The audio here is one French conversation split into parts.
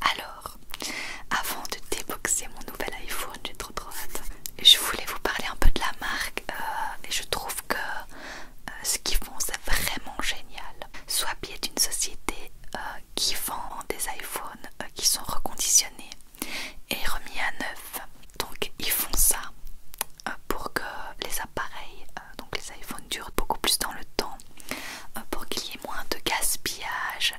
Alors, avant de déboxer mon nouvel iPhone, j'ai trop hâte, je voulais vous parler un peu de la marque et je trouve que ce qu'ils font c'est vraiment génial. Swappie est une société qui vend des iPhones qui sont reconditionnés et remis à neuf. Donc ils font ça pour que les appareils, donc les iPhones durent beaucoup plus dans le temps, pour qu'il y ait moins de gaspillage,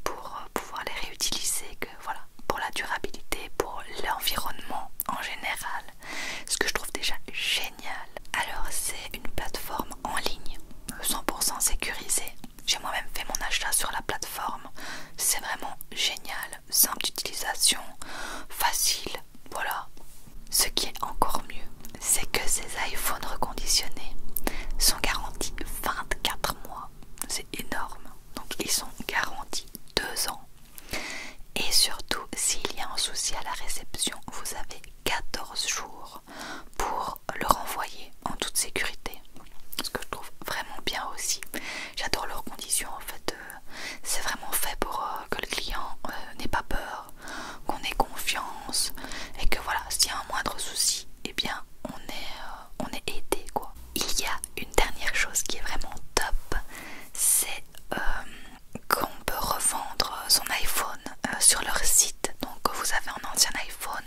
pour pouvoir les réutiliser, que voilà, pour la durabilité, pour l'environnement en général, ce que je trouve déjà génial. Alors c'est une plateforme en ligne 100% sécurisée. J'ai moi-même fait mon achat sur la plateforme. C'est vraiment génial, simple d'utilisation, facile, voilà. Ce qui est encore mieux, c'est que ces iPhones reconditionnés sont garantis 24 mois. C'est énorme. Donc ils sont garantis 2 ans. Et surtout, s'il y a un souci à la réception, vous avez 14 jours pour le renvoyer en toute sécurité. Ce que je trouve vraiment bien aussi. J'adore leurs conditions en fait. C'est vraiment fait pour que le client n'ait pas peur, qu'on ait confiance et que voilà, s'il y a un moindre souci, eh bien on est aidé quoi. Il y a une dernière chose qui est vraiment top, c'est qu'on peut revendre son iPhone sur leur site. Donc vous avez un ancien iPhone,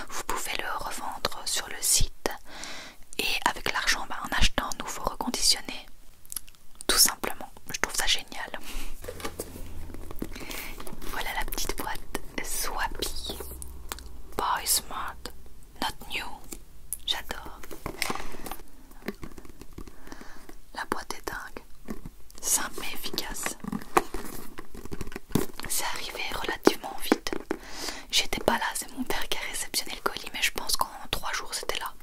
vous pouvez le revendre sur le site et avec l'argent en achetant un nouveau reconditionné, tout simplement. Je trouve ça génial. Voilà la petite boîte Swappie Buy Smart Not New. J'adore. La boîte est dingue, simple mais efficace. C'est arrivé relativement vite. J'étais pas là, c'est mon père qui a réceptionné le colis, mais je pense qu'en 3 jours c'était là.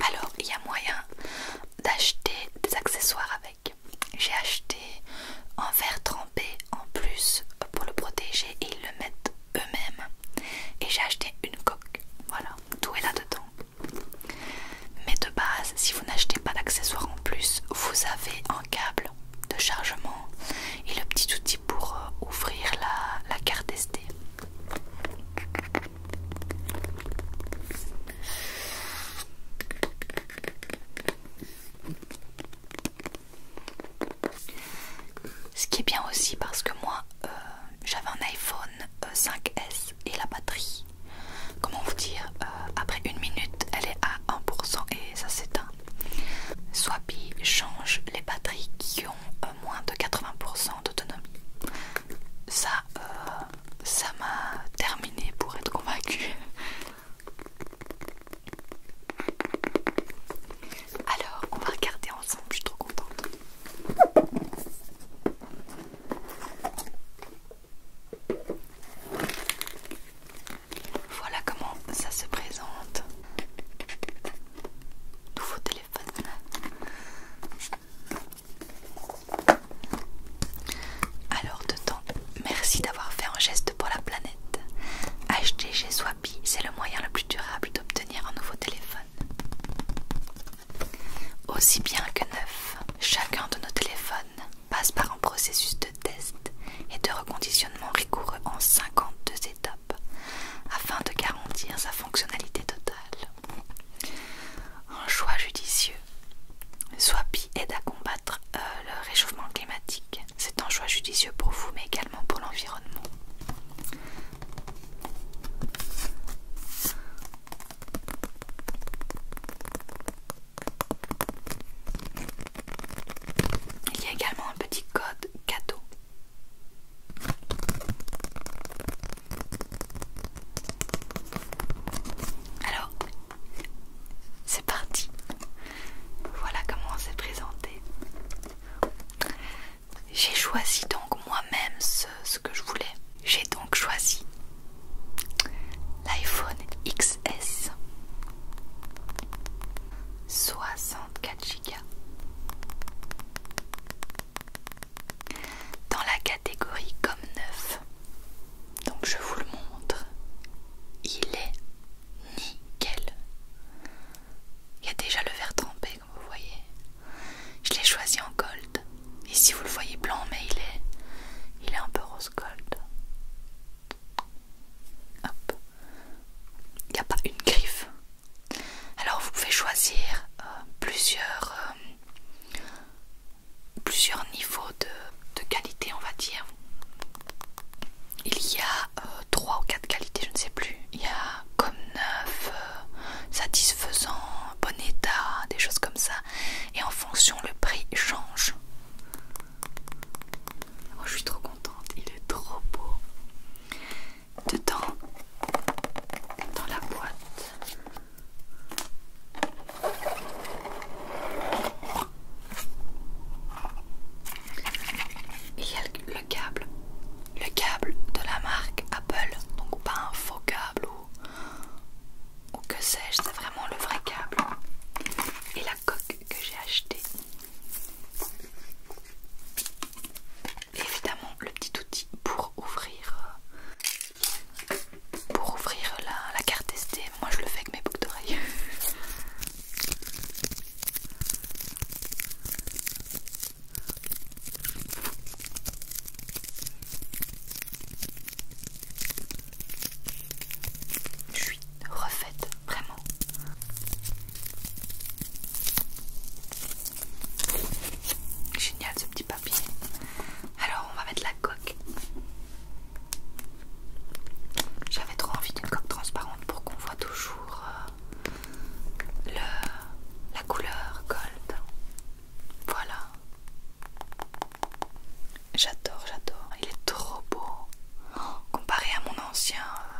Alors il y a moyen d'acheter des accessoires avec. J'ai acheté un verre trempé en plus pour le protéger et ils le mettent eux-mêmes. Et j'ai acheté une coque. Voilà, tout est là-dedans. Mais de base, si vous n'achetez pas d'accessoires en plus, vous avez un câble de chargement et le petit outil pour ouvrir la carte SD. Ce qui est bien aussi parce que moi j'avais un iPhone 5S et la batterie, comment vous dire, après 1 minute elle est à 1% et ça s'éteint. Swappie change les batteries qui ont moins de 80% d'autonomie. Ça m'a terminé pour être convaincue. Alors on va regarder ensemble, je suis trop contente. Voilà comment ça se présente. Nouveau téléphone. Alors dedans, merci d'avoir fait un geste pour la planète. Acheter chez Swappie, c'est le moyen le plus durable d'obtenir un nouveau téléphone. Aussi bien que neuf, chacun de nos téléphones passe par un processus de test et de reconditionnement rigoureux en 52 étapes afin de garantir sa fonctionnalité totale. Un choix judicieux. Swappie aide à combattre le réchauffement climatique. C'est un choix judicieux pour vous mais également pour l'environnement. Il y a également un petit code cadeau. anciens